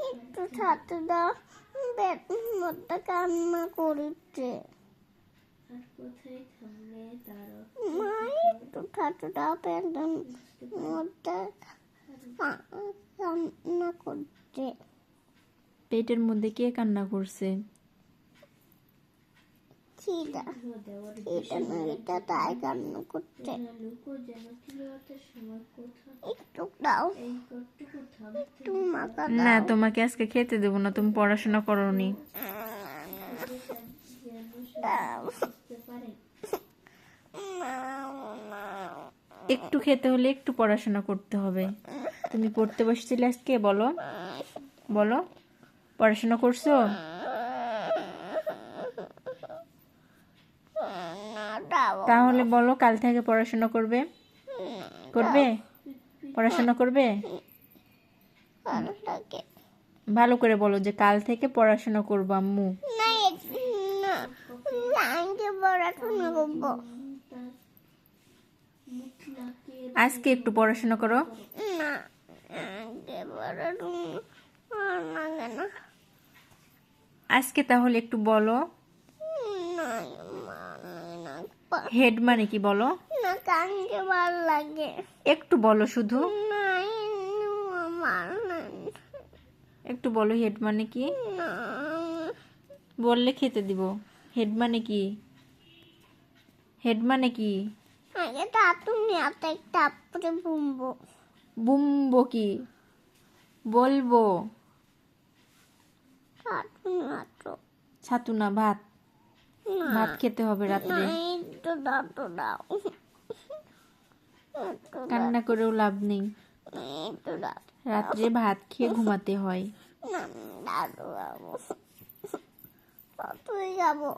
একটু ছাতু দাও, পেটের মধ্যে কান্না করছে। মা একটু ছাতু দাও, পেটের মধ্যে কান্না করছে। পেটের মধ্যে কে কান্না করছে? এটা তাই কান্না করছে। একটু দাও, একটু মাখা না, দাও। তোমাকে আজকে খেতে দেবো না, তুমি পড়াশোনা করোনি। একটু খেতে হলে একটু পড়াশোনা করতে হবে। তুমি পড়তে বসছিলে আজকে? বলো বলো, পড়াশোনা করছো? তাহলে বলো, কাল থেকে পড়াশোনা করবে? করবে? পড়াশোনা করবে? ভালো করে বলো যে কাল থেকে পড়াশোনা করবো আম্মু। পড়াশোনা করবো। আজকে একটু পড়াশোনা করো। না, আজকে তাহলে একটু বলো। হেড মানে কি বলো? না, কানকে ভালো লাগে। একটু বলো শুধু, একটু বলো হেড মানে কি? বললে খেতে দিব। হেড মানে কি? হেড মানে কি? আগে তুমি হাতে তারপরে বুমবো। বুমবো কি? বলবো। ছাতু না, ভাত। ভাত খেতে হবে রাত্রে। একটু দাও। কান্না করেও লাভ নেই, একটু দাও। রাত্রে ভাত খেয়ে ঘুমাতে হয়। দাদু যাবো, তুই যাবো।